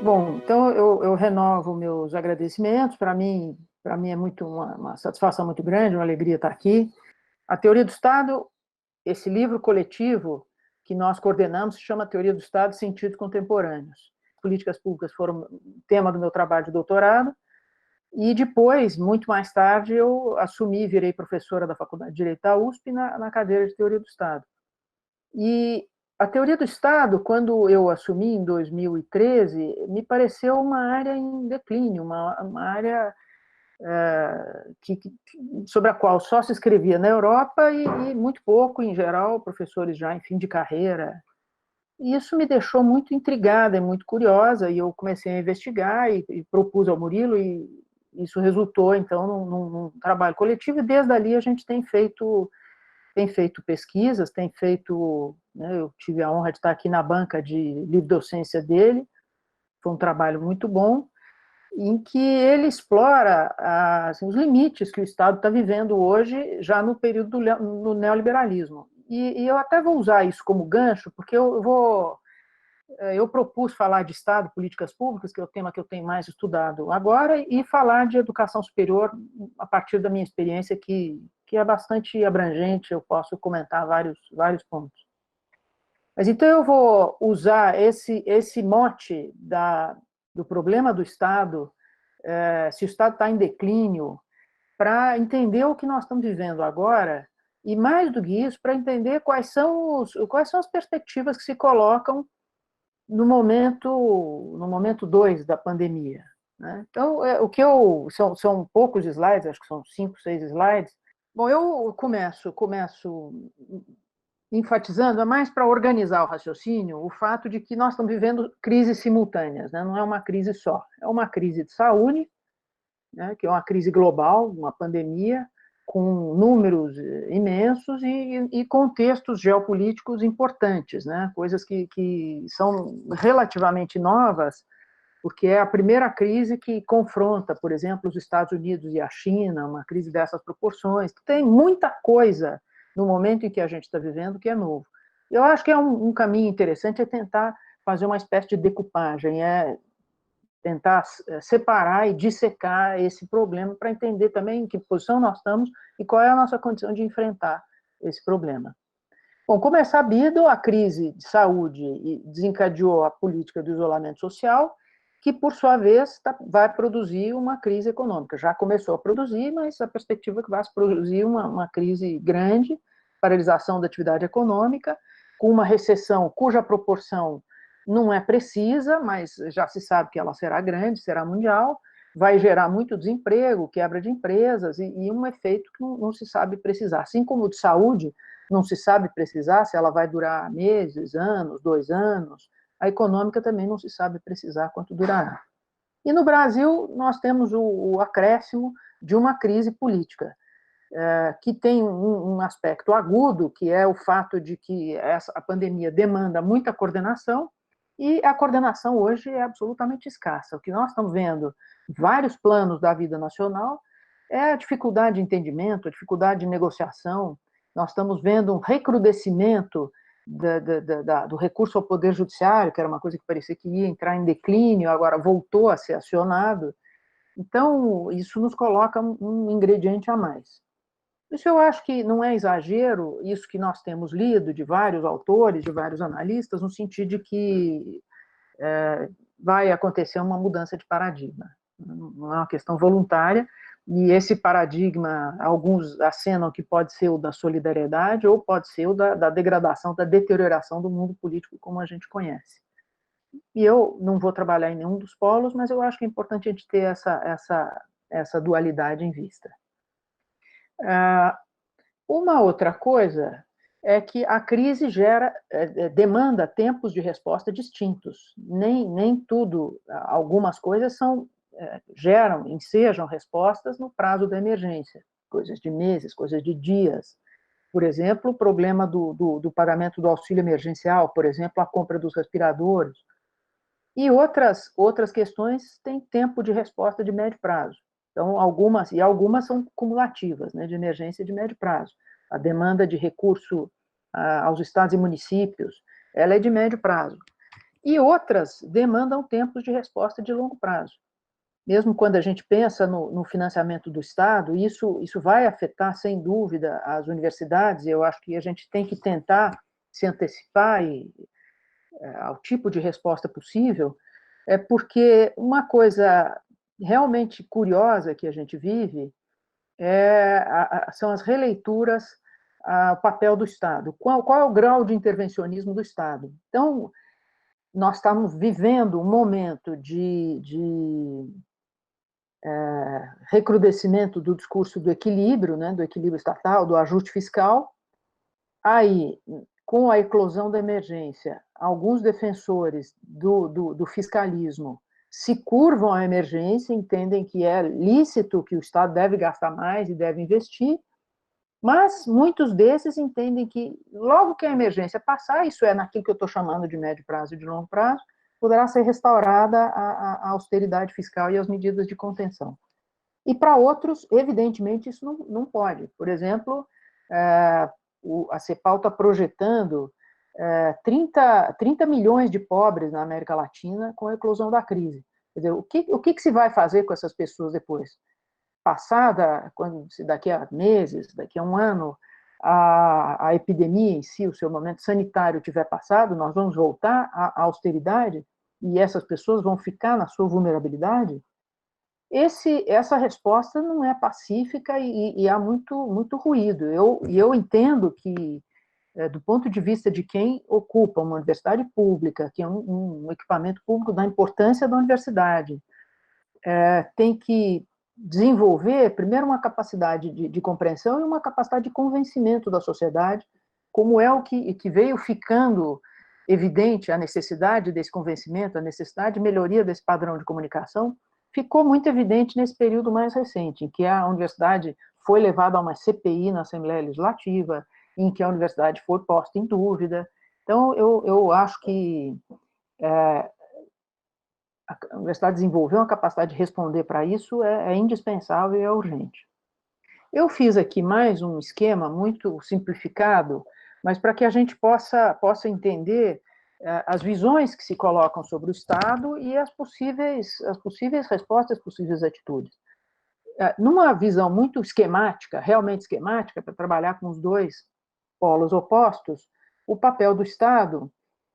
Bom, então eu renovo meus agradecimentos. Para mim é muito uma satisfação muito grande, uma alegria estar aqui. A Teoria do Estado, esse livro coletivo que nós coordenamos, se chama Teoria do Estado e Sentidos Contemporâneos. Políticas públicas foram tema do meu trabalho de doutorado, e depois, muito mais tarde, eu assumi e virei professora da Faculdade de Direito da USP na cadeira de Teoria do Estado. E a teoria do Estado, quando eu assumi em 2013, me pareceu uma área em declínio, uma área sobre a qual só se escrevia na Europa e muito pouco, em geral, professores já em fim de carreira. E isso me deixou muito intrigada e muito curiosa, e eu comecei a investigar e propus ao Murilo, e isso resultou, então, num trabalho coletivo, e desde ali a gente tem feito pesquisas, tem feito, né, eu tive a honra de estar aqui na banca de livre docência dele, foi um trabalho muito bom, em que ele explora assim, os limites que o Estado está vivendo hoje, já no período do neoliberalismo. E eu até vou usar isso como gancho, porque eu propus falar de Estado, políticas públicas, que é o tema que eu tenho mais estudado agora, e falar de educação superior a partir da minha experiência, que é bastante abrangente, eu posso comentar vários pontos. Mas então eu vou usar esse mote do problema do Estado, se o Estado está em declínio, para entender o que nós estamos vivendo agora, e mais do que isso, para entender quais são as perspectivas que se colocam no momento 2 da pandemia. Né? Então, são poucos slides, acho que são 5, 6 slides. Bom, eu começo enfatizando, é mais para organizar o raciocínio, o fato de que nós estamos vivendo crises simultâneas, né? Não é uma crise só, é uma crise de saúde, né? Que é uma crise global, uma pandemia, com números imensos e contextos geopolíticos importantes, né? Coisas que são relativamente novas, porque é a primeira crise que confronta, por exemplo, os Estados Unidos e a China, uma crise dessas proporções. Tem muita coisa no momento em que a gente está vivendo que é novo. Eu acho que é um caminho interessante tentar fazer uma espécie de decupagem, tentar separar e dissecar esse problema para entender também em que posição nós estamos e qual é a nossa condição de enfrentar esse problema. Bom, como é sabido, a crise de saúde desencadeou a política do isolamento social, que, por sua vez, vai produzir uma crise econômica. Já começou a produzir, mas a perspectiva é que vai produzir uma crise grande, paralisação da atividade econômica, com uma recessão cuja proporção não é precisa, mas já se sabe que ela será grande, será mundial, vai gerar muito desemprego, quebra de empresas e um efeito que não se sabe precisar. Assim como o de saúde, não se sabe precisar se ela vai durar meses, anos, 2 anos. A econômica também não se sabe precisar quanto durará. E no Brasil, nós temos o acréscimo de uma crise política, que tem um aspecto agudo, que é o fato de que a pandemia demanda muita coordenação, e a coordenação hoje é absolutamente escassa. O que nós estamos vendo, vários planos da vida nacional, é a dificuldade de entendimento, a dificuldade de negociação. Nós estamos vendo um recrudescimento do recurso ao Poder Judiciário, que era uma coisa que parecia que ia entrar em declínio, agora voltou a ser acionado. Então, isso nos coloca um ingrediente a mais. Isso eu acho que não é exagero, isso que nós temos lido de vários autores, de vários analistas, no sentido de que vai acontecer uma mudança de paradigma. Não é uma questão voluntária, e esse paradigma, alguns acenam que pode ser o da solidariedade ou pode ser o da degradação, da deterioração do mundo político como a gente conhece. E eu não vou trabalhar em nenhum dos polos, mas eu acho que é importante a gente ter essa dualidade em vista. Uma outra coisa é que a crise demanda tempos de resposta distintos. Nem tudo, algumas coisas ensejam respostas no prazo da emergência, coisas de meses, coisas de dias. Por exemplo, o problema do pagamento do auxílio emergencial, por exemplo, a compra dos respiradores. E outras questões têm tempo de resposta de médio prazo. Então, algumas são cumulativas, né, de emergência de médio prazo. A demanda de recurso aos estados e municípios, ela é de médio prazo. e outras demandam tempos de resposta de longo prazo. Mesmo quando a gente pensa no financiamento do Estado, isso vai afetar, sem dúvida, as universidades, e eu acho que a gente tem que tentar se antecipar ao tipo de resposta possível, porque uma coisa realmente curiosa que a gente vive são as releituras ao papel do Estado. Qual é o grau de intervencionismo do Estado? Então, nós estamos vivendo um momento de recrudescimento do discurso do equilíbrio, né, do equilíbrio estatal, do ajuste fiscal. Aí, com a eclosão da emergência, alguns defensores do fiscalismo se curvam à emergência, entendem que é lícito, que o Estado deve gastar mais e deve investir, mas muitos desses entendem que, logo que a emergência passar, isso é naquilo que eu estou chamando de médio prazo e de longo prazo, poderá ser restaurada a austeridade fiscal e as medidas de contenção. E para outros, evidentemente, isso não pode. Por exemplo, a CEPAL está projetando 30 milhões de pobres na América Latina com a eclosão da crise. Quer dizer, o que se vai fazer com essas pessoas depois? Passada, se daqui a meses, daqui a um ano, a epidemia em si, o seu momento sanitário tiver passado, nós vamos voltar à austeridade e essas pessoas vão ficar na sua vulnerabilidade? Essa resposta não é pacífica e há muito ruído. Eu entendo que, do ponto de vista de quem ocupa uma universidade pública, que é um equipamento público, da importância da universidade, tem que desenvolver, primeiro, uma capacidade de compreensão e uma capacidade de convencimento da sociedade, como é o que veio ficando evidente a necessidade desse convencimento, a necessidade de melhoria desse padrão de comunicação, ficou muito evidente nesse período mais recente, em que a universidade foi levada a uma CPI na Assembleia Legislativa, em que a universidade foi posta em dúvida. Então, eu acho que a universidade desenvolver uma capacidade de responder para isso é indispensável e é urgente. Eu fiz aqui mais um esquema muito simplificado, mas para que a gente possa entender as visões que se colocam sobre o Estado e as possíveis respostas, as possíveis atitudes. Numa visão muito esquemática, realmente esquemática, para trabalhar com os dois polos opostos, o papel do Estado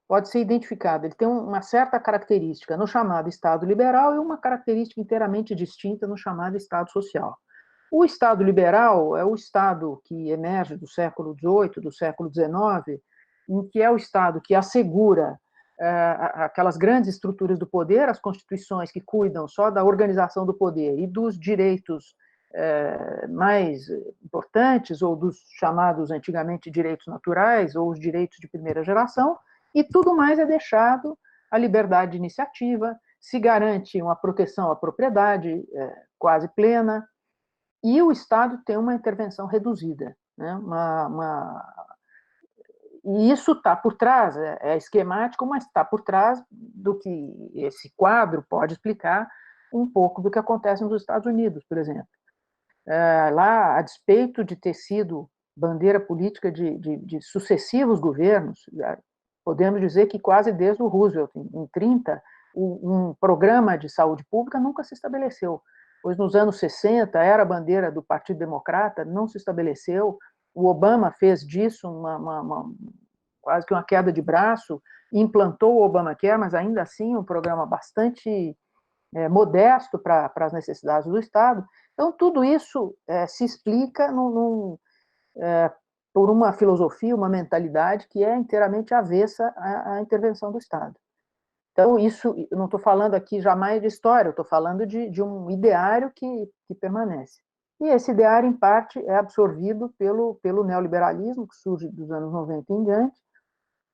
pode ser identificado. Ele tem uma certa característica no chamado Estado liberal e uma característica inteiramente distinta no chamado Estado social. O Estado liberal é o Estado que emerge do século XVIII, do século XIX, em que é o Estado que assegura aquelas grandes estruturas do poder, as constituições que cuidam só da organização do poder e dos direitos mais importantes, ou dos chamados antigamente direitos naturais, ou os direitos de primeira geração, e tudo mais é deixado à liberdade de iniciativa, se garante uma proteção à propriedade quase plena, e o Estado tem uma intervenção reduzida, né? E isso está por trás, é esquemático, mas está por trás do que esse quadro pode explicar um pouco do que acontece nos Estados Unidos, por exemplo. Lá, a despeito de ter sido bandeira política de sucessivos governos, podemos dizer que quase desde o Roosevelt, em 30, um programa de saúde pública nunca se estabeleceu. Pois nos anos 60, era a bandeira do Partido Democrata, não se estabeleceu. O Obama fez disso quase que uma queda de braço, implantou o Obamacare, mas ainda assim um programa bastante modesto para as necessidades do Estado. Então, tudo isso se explica por uma filosofia, uma mentalidade que é inteiramente avessa à intervenção do Estado. Então, isso, eu não estou falando aqui jamais de história, eu estou falando de um ideário que permanece. E esse ideário, em parte, é absorvido pelo neoliberalismo, que surge dos anos 90 em diante,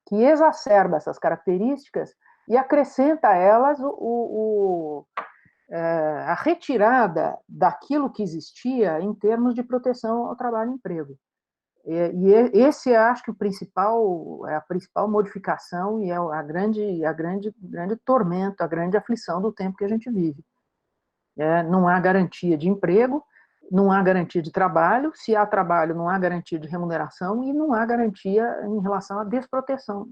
que exacerba essas características e acrescenta a elas a retirada daquilo que existia em termos de proteção ao trabalho e emprego. E esse acho que é a principal modificação e é a grande tormento, a grande aflição do tempo que a gente vive. Não há garantia de emprego, não há garantia de trabalho, se há trabalho não há garantia de remuneração e não há garantia em relação à desproteção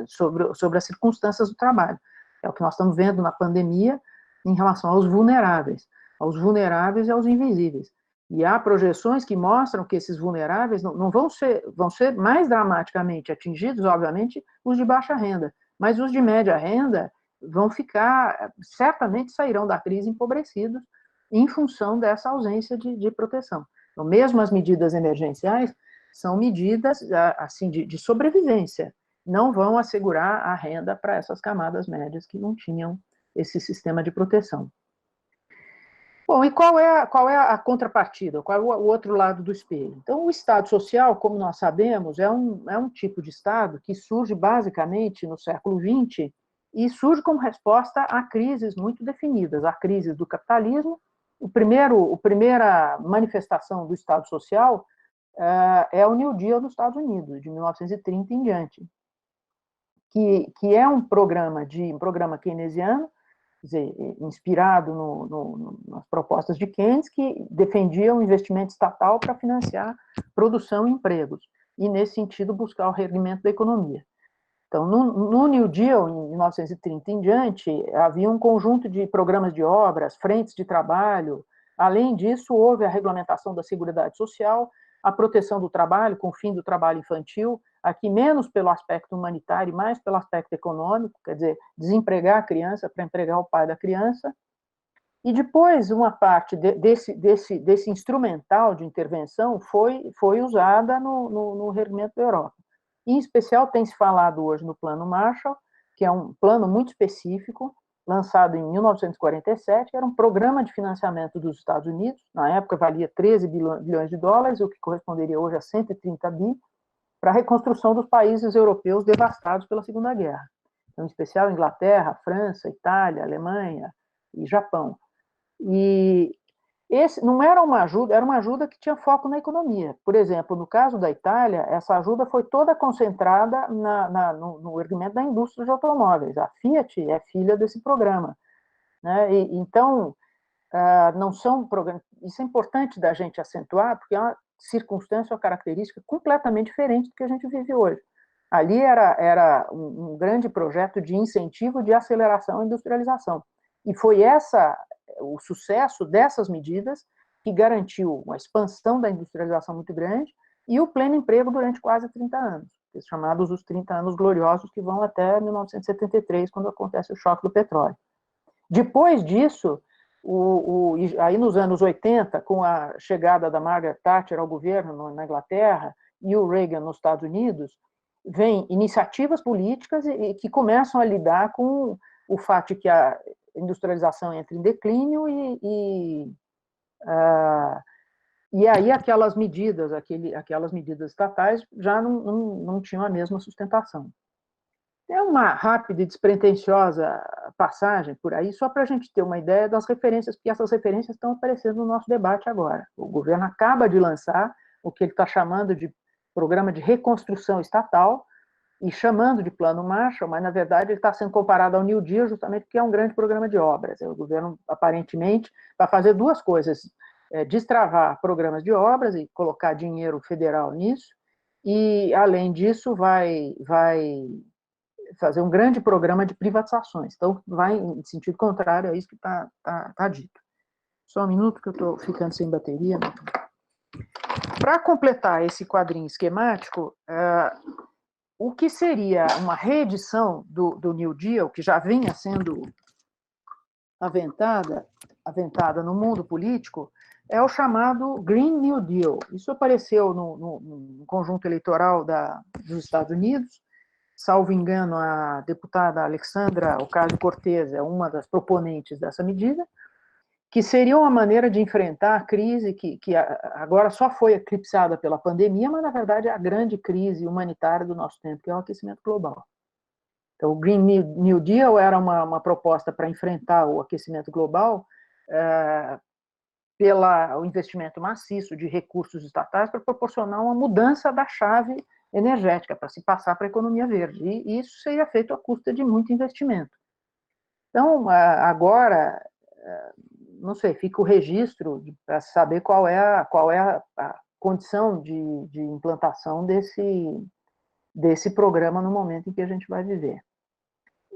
sobre as circunstâncias do trabalho. É o que nós estamos vendo na pandemia em relação aos vulneráveis e aos invisíveis. E há projeções que mostram que esses vulneráveis não vão ser mais dramaticamente atingidos, obviamente, os de baixa renda, mas os de média renda vão ficar, certamente sairão da crise empobrecidos em função dessa ausência de proteção. Então, mesmo as medidas emergenciais são medidas assim de sobrevivência, não vão assegurar a renda para essas camadas médias que não tinham esse sistema de proteção. Bom, e qual é a contrapartida? Qual é o outro lado do espelho? Então, o Estado Social, como nós sabemos, é um tipo de Estado que surge basicamente no século XX e surge como resposta a crises muito definidas, a crise do capitalismo. A primeira manifestação do Estado Social é o New Deal nos Estados Unidos, de 1930 em diante, que é um programa keynesiano, quer dizer, inspirado nas propostas de Keynes, que defendia o investimento estatal para financiar produção e empregos, e, nesse sentido, buscar o reerguimento da economia. Então, no New Deal, em 1930 em diante, havia um conjunto de programas de obras, frentes de trabalho. Além disso, houve a regulamentação da Seguridade Social, a proteção do trabalho, com o fim do trabalho infantil, aqui menos pelo aspecto humanitário, mais pelo aspecto econômico, quer dizer, desempregar a criança para empregar o pai da criança. E depois, uma parte desse instrumental de intervenção foi usada no reerguimento da Europa. Em especial, tem se falado hoje no Plano Marshall, que é um plano muito específico, lançado em 1947, era um programa de financiamento dos Estados Unidos, na época valia 13 bilhões de dólares, o que corresponderia hoje a 130 bi, para a reconstrução dos países europeus devastados pela Segunda Guerra. Então, em especial, Inglaterra, França, Itália, Alemanha e Japão. E esse não era uma ajuda que tinha foco na economia. Por exemplo, no caso da Itália, essa ajuda foi toda concentrada no erguimento da indústria de automóveis. A Fiat é filha desse programa, né? Então, não são programas. Isso é importante da gente acentuar, porque é uma circunstância, uma característica completamente diferente do que a gente vive hoje. Ali era um grande projeto de incentivo de aceleração e industrialização. E foi o sucesso dessas medidas que garantiu uma expansão da industrialização muito grande e o pleno emprego durante quase 30 anos, os chamados os 30 anos gloriosos, que vão até 1973, quando acontece o choque do petróleo. Depois disso, aí nos anos 80, com a chegada da Margaret Thatcher ao governo na Inglaterra e o Reagan nos Estados Unidos, vêm iniciativas políticas que começam a lidar com o fato de que a industrialização entra em declínio e aí aquelas medidas estatais já não tinham a mesma sustentação. É uma rápida e despretensiosa passagem por aí, só para a gente ter uma ideia das referências, porque essas referências estão aparecendo no nosso debate agora. O governo acaba de lançar o que ele está chamando de Programa de Reconstrução Estatal, e chamando de Plano Marshall, mas, na verdade, ele está sendo comparado ao New Deal justamente porque é um grande programa de obras. O governo, aparentemente, vai fazer duas coisas: destravar programas de obras e colocar dinheiro federal nisso, e, além disso, vai fazer um grande programa de privatizações. Então, vai em sentido contrário a isso que está dito. Só um minuto que eu estou ficando sem bateria. Para completar esse quadrinho esquemático, o que seria uma reedição do New Deal, que já vinha sendo aventada no mundo político, é o chamado Green New Deal. Isso apareceu no conjunto eleitoral dos Estados Unidos. Salvo engano, a deputada Alexandra Ocasio-Cortez é uma das proponentes dessa medida, que seria uma maneira de enfrentar a crise que agora só foi eclipsada pela pandemia, mas, na verdade, é a grande crise humanitária do nosso tempo, que é o aquecimento global. Então, o Green New Deal era uma proposta para enfrentar o aquecimento global pelo investimento maciço de recursos estatais para proporcionar uma mudança da chave energética, para se passar para a economia verde. E isso seria feito à custa de muito investimento. Então, agora, não sei, fica o registro para saber qual é a condição de implantação desse programa no momento em que a gente vai viver.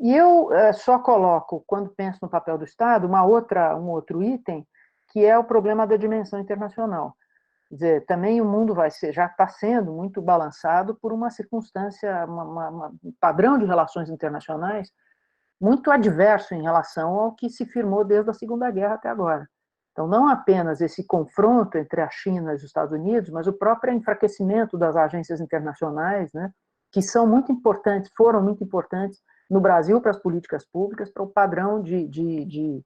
E eu só coloco, quando penso no papel do Estado, um outro item, que é o problema da dimensão internacional. Quer dizer, também o mundo já está sendo muito balançado por uma circunstância, um padrão de relações internacionais muito adverso em relação ao que se firmou desde a Segunda Guerra até agora. Então, não apenas esse confronto entre a China e os Estados Unidos, mas o próprio enfraquecimento das agências internacionais, né, que são muito importantes, foram muito importantes no Brasil para as políticas públicas, para o padrão de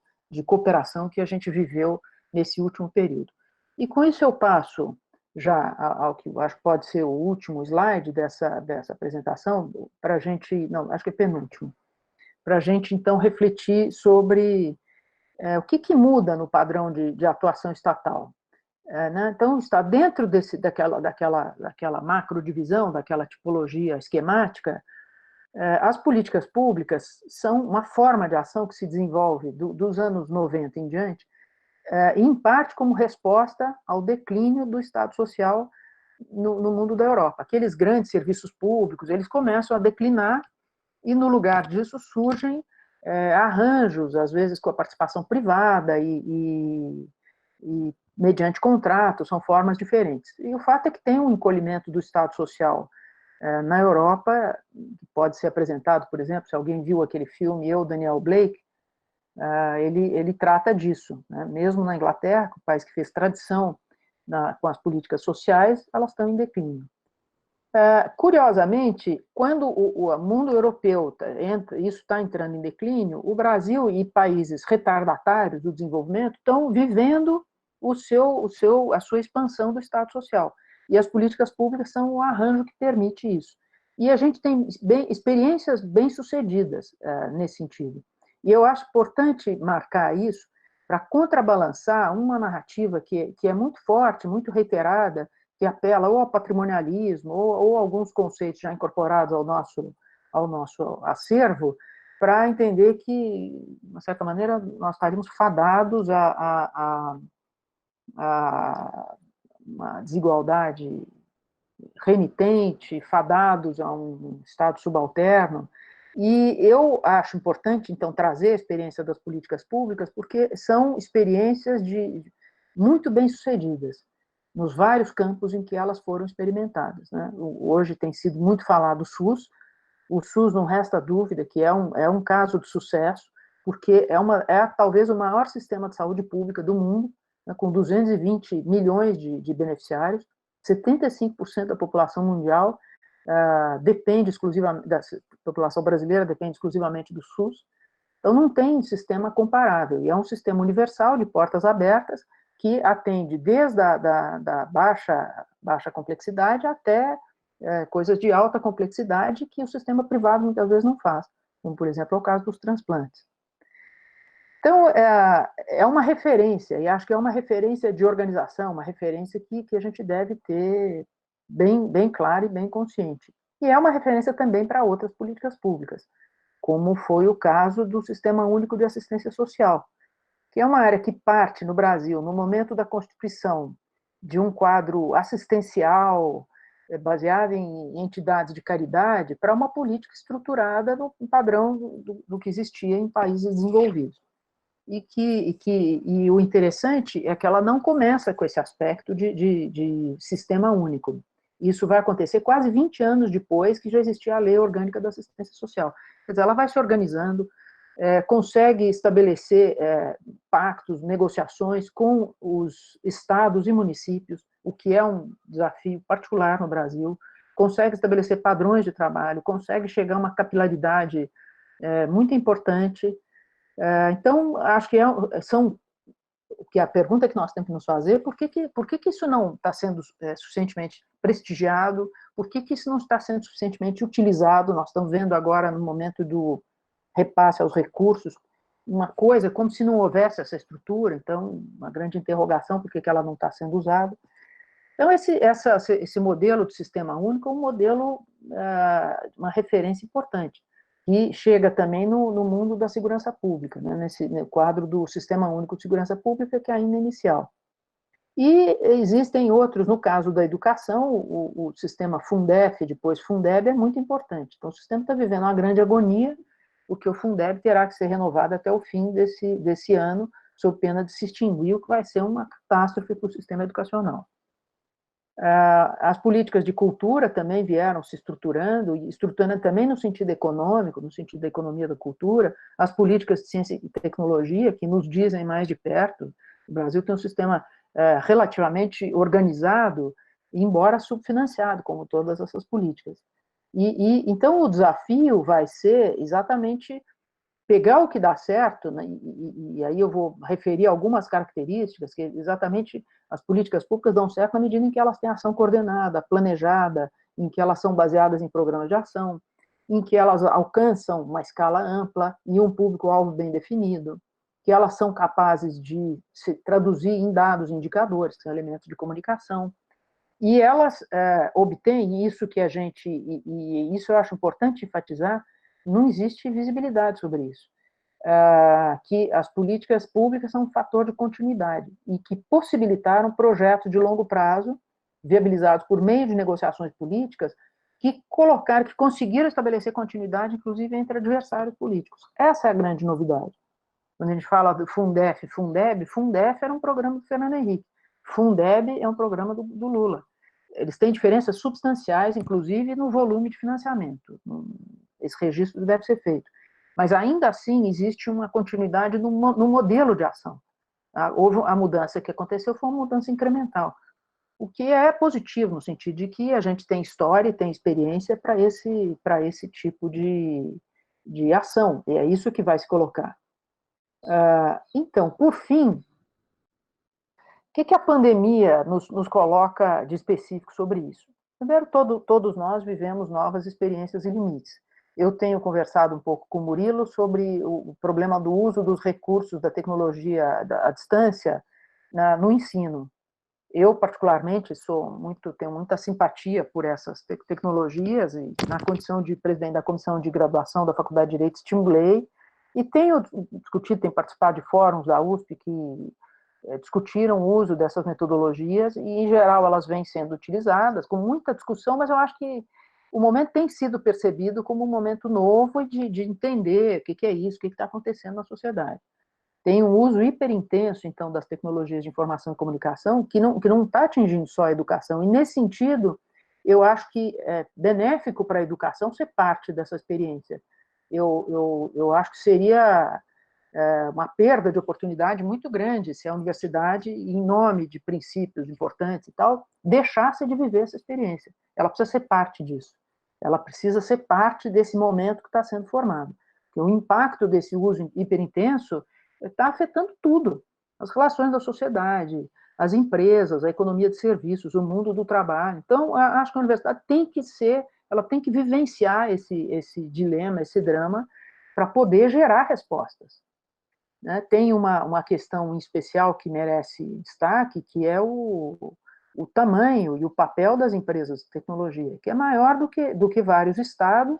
cooperação que a gente viveu nesse último período. E com isso eu passo já ao que eu acho que pode ser o último slide dessa apresentação, para a gente, não, acho que é penúltimo, para a gente, então, refletir sobre o que muda no padrão de atuação estatal. Né? Então, está dentro daquela macrodivisão, daquela tipologia esquemática, as políticas públicas são uma forma de ação que se desenvolve dos anos 90 em diante, em parte como resposta ao declínio do Estado Social no mundo da Europa. Aqueles grandes serviços públicos, eles começam a declinar e, no lugar disso, surgem arranjos, às vezes com a participação privada e mediante contratos, são formas diferentes. E o fato é que tem um encolhimento do Estado Social na Europa, que pode ser apresentado, por exemplo, se alguém viu aquele filme Eu, Daniel Blake, ele trata disso. Né? Mesmo na Inglaterra, o país que fez tradição com as políticas sociais, elas estão em declínio. Curiosamente, quando o mundo europeu isso está entrando em declínio, o Brasil e países retardatários do desenvolvimento estão vivendo a sua expansão do Estado Social. E as políticas públicas são o arranjo que permite isso. E a gente tem experiências bem-sucedidas nesse sentido. E eu acho importante marcar isso para contrabalançar uma narrativa que é muito forte, muito reiterada, que apela ou ao patrimonialismo ou alguns conceitos já incorporados ao nosso acervo, para entender que, de uma certa maneira, nós estaríamos fadados a uma desigualdade remitente, fadados a um estado subalterno. E eu acho importante, então, trazer a experiência das políticas públicas, porque são experiências muito bem-sucedidas nos vários campos em que elas foram experimentadas. Né? Hoje tem sido muito falado o SUS não resta dúvida que é um caso de sucesso, porque é talvez o maior sistema de saúde pública do mundo, né, com 220 milhões de beneficiários, 75% da população mundial depende exclusivamente, da população brasileira depende exclusivamente do SUS, então não tem sistema comparável, e é um sistema universal de portas abertas, que atende desde da baixa complexidade até coisas de alta complexidade que o sistema privado muitas vezes não faz, como, por exemplo, é o caso dos transplantes. Então, é uma referência, e acho que é uma referência de organização, uma referência que a gente deve ter bem clara e bem consciente. E é uma referência também para outras políticas públicas, como foi o caso do Sistema Único de Assistência Social, que é uma área que parte no Brasil, no momento da constituição de um quadro assistencial baseado em entidades de caridade, para uma política estruturada no padrão do que existia em países desenvolvidos. E o interessante é que ela não começa com esse aspecto de sistema único. Isso vai acontecer quase 20 anos depois que já existia a Lei Orgânica da Assistência Social. Quer dizer, ela vai se organizando, consegue estabelecer pactos, negociações com os estados e municípios, o que é um desafio particular no Brasil, consegue estabelecer padrões de trabalho, consegue chegar a uma capilaridade muito importante. Então, acho que que a pergunta que nós temos que nos fazer, por que isso não está sendo suficientemente prestigiado, por que isso não está sendo suficientemente utilizado? Nós estamos vendo agora, no momento do repasse aos recursos, uma coisa como se não houvesse essa estrutura, então, uma grande interrogação, por que ela não está sendo usada. Então, esse modelo de sistema único é um modelo, uma referência importante, que chega também no mundo da segurança pública, né, no quadro do Sistema Único de Segurança Pública, que é ainda inicial. E existem outros, no caso da educação, o sistema Fundef, depois Fundeb, é muito importante. Então, o sistema está vivendo uma grande agonia, porque o Fundeb terá que ser renovado até o fim desse ano, sob pena de se extinguir, o que vai ser uma catástrofe para o sistema educacional. As políticas de cultura também vieram se estruturando, e estruturando também no sentido econômico, no sentido da economia da cultura, as políticas de ciência e tecnologia, que nos dizem mais de perto. O Brasil tem um sistema relativamente organizado, embora subfinanciado, como todas essas políticas. Então, o desafio vai ser exatamente pegar o que dá certo, né, e aí eu vou referir algumas características que exatamente as políticas públicas dão certo na medida em que elas têm ação coordenada, planejada, em que elas são baseadas em programas de ação, em que elas alcançam uma escala ampla e um público-alvo bem definido, que elas são capazes de se traduzir em dados, indicadores, que são elementos de comunicação, e elas obtêm isso que a gente, e isso eu acho importante enfatizar, não existe visibilidade sobre isso. Que as políticas públicas são um fator de continuidade e que possibilitaram projetos de longo prazo, viabilizados por meio de negociações políticas, que conseguiram estabelecer continuidade, inclusive entre adversários políticos. Essa é a grande novidade. Quando a gente fala do Fundef, Fundeb, Fundef era um programa do Fernando Henrique, Fundeb é um programa do Lula. Eles têm diferenças substanciais, inclusive no volume de financiamento. Esse registro deve ser feito. Mas ainda assim existe uma continuidade no modelo de ação. Houve a mudança que aconteceu, foi uma mudança incremental, o que é positivo no sentido de que a gente tem história e tem experiência para esse tipo de ação, e é isso que vai se colocar. Então, por fim, o que a pandemia nos coloca de específico sobre isso? Primeiro, todos nós vivemos novas experiências e limites. Eu tenho conversado um pouco com o Murilo sobre o problema do uso dos recursos da tecnologia à distância no ensino. Eu, particularmente, tenho muita simpatia por essas tecnologias e, na condição de presidente da comissão de graduação da Faculdade de Direito, estimulei e tenho discutido, tenho participado de fóruns da USP que discutiram o uso dessas metodologias e, em geral, elas vêm sendo utilizadas com muita discussão, mas eu acho que o momento tem sido percebido como um momento novo de entender o que é isso, o que está acontecendo na sociedade. Tem um uso hiperintenso, então, das tecnologias de informação e comunicação que não está atingindo só a educação. E, nesse sentido, eu acho que é benéfico para a educação ser parte dessa experiência. Eu acho que seria uma perda de oportunidade muito grande se a universidade, em nome de princípios importantes e tal, deixasse de viver essa experiência. Ela precisa ser parte disso. Ela precisa ser parte desse momento que está sendo formado. Porque o impacto desse uso hiperintenso está afetando tudo. As relações da sociedade, as empresas, a economia de serviços, o mundo do trabalho. Então, acho que a universidade ela tem que vivenciar esse dilema, esse drama, para poder gerar respostas. Né? Tem uma questão em especial que merece destaque, que é o tamanho e o papel das empresas de tecnologia, que é maior do que vários estados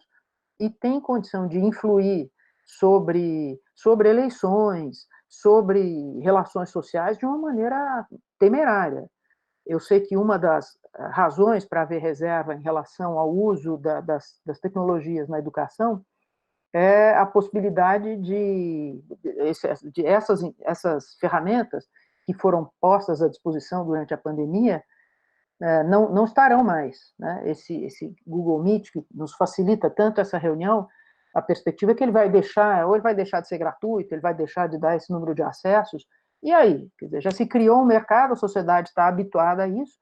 e tem condição de influir sobre eleições, sobre relações sociais de uma maneira temerária. Eu sei que uma das razões para haver reserva em relação ao uso das tecnologias na educação é a possibilidade de essas ferramentas que foram postas à disposição durante a pandemia não estarão mais. Né? Esse Google Meet, que nos facilita tanto essa reunião, a perspectiva é que ele vai deixar de ser gratuito, ele vai deixar de dar esse número de acessos, e aí? Quer dizer, já se criou um mercado, a sociedade está habituada a isso,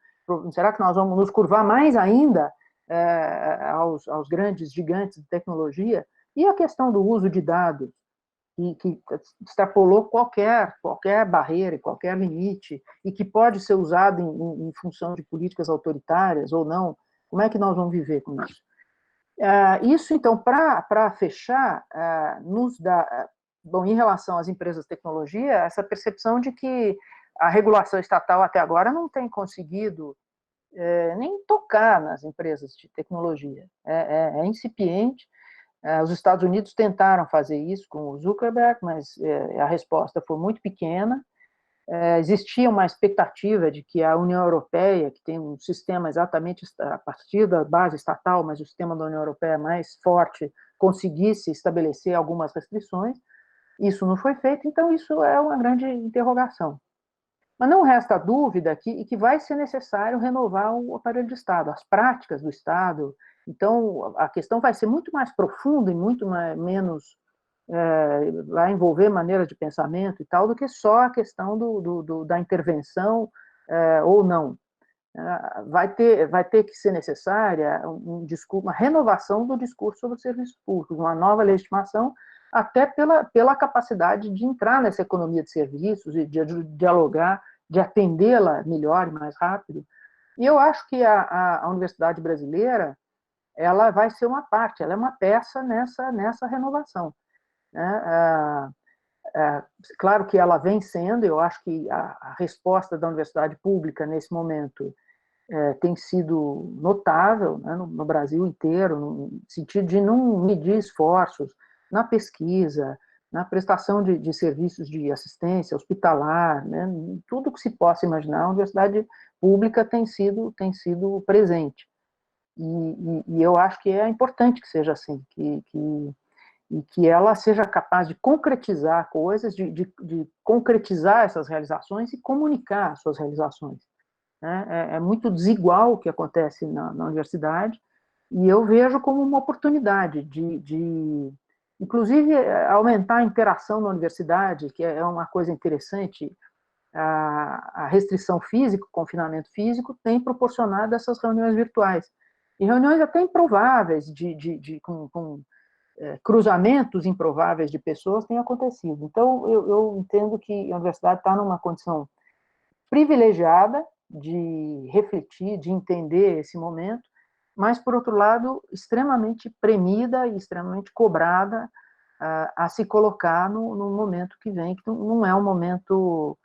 será que nós vamos nos curvar mais ainda aos grandes gigantes de tecnologia? E a questão do uso de dados, que extrapolou qualquer barreira, qualquer limite, e que pode ser usado em função de políticas autoritárias ou não, como é que nós vamos viver com isso? Isso, então, para fechar, nos dá, bom, em relação às empresas de tecnologia, essa percepção de que a regulação estatal até agora não tem conseguido nem tocar nas empresas de tecnologia. É incipiente. Os Estados Unidos tentaram fazer isso com o Zuckerberg, mas a resposta foi muito pequena. existia uma expectativa de que a União Europeia, que tem um sistema exatamente a partir da base estatal, mas o sistema da União Europeia é mais forte, conseguisse estabelecer algumas restrições. Isso não foi feito, então isso é uma grande interrogação. Mas não resta dúvida que vai ser necessário renovar o aparelho de Estado, as práticas do Estado. Então, a questão vai ser muito mais profunda e muito menos vai envolver maneiras de pensamento e tal, do que só a questão da intervenção ou não. Vai ter que ser necessária uma renovação do discurso sobre os serviços públicos, uma nova legitimação, até pela capacidade de entrar nessa economia de serviços e de dialogar, de atendê-la melhor e mais rápido. E eu acho que a Universidade Brasileira ela vai ser uma parte, ela é uma peça nessa renovação. Claro que ela vem sendo, eu acho que a resposta da universidade pública nesse momento tem sido notável, né, no Brasil inteiro, no sentido de não medir esforços na pesquisa, na prestação de serviços de assistência hospitalar, né, tudo que se possa imaginar, a universidade pública tem sido presente. E eu acho que é importante que seja assim, e que ela seja capaz de concretizar coisas, de concretizar essas realizações e comunicar suas realizações. É muito desigual o que acontece na universidade, e eu vejo como uma oportunidade inclusive, aumentar a interação na universidade, que é uma coisa interessante. A restrição física, o confinamento físico, tem proporcionado essas reuniões virtuais. E reuniões até improváveis, com cruzamentos improváveis de pessoas têm acontecido. Então, eu entendo que a universidade está numa condição privilegiada de refletir, de entender esse momento, mas, por outro lado, extremamente premida e extremamente cobrada a se colocar no momento que vem, que não é um momento...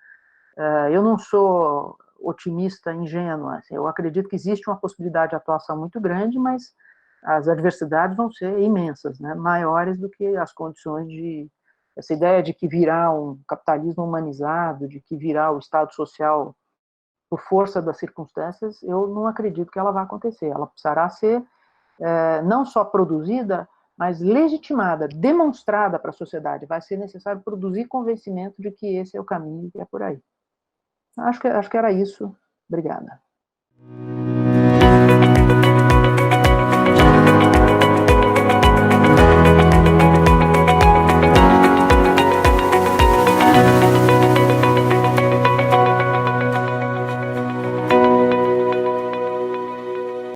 Eu não sou otimista ingênua, eu acredito que existe uma possibilidade de atuação muito grande, mas as adversidades vão ser imensas, né? Maiores do que as condições essa ideia de que virá um capitalismo humanizado, de que virá o Estado social por força das circunstâncias, eu não acredito que ela vá acontecer. Ela precisará ser não só produzida, mas legitimada, demonstrada para a sociedade. Vai ser necessário produzir convencimento de que esse é o caminho, que é por aí. Acho que era isso. Obrigada.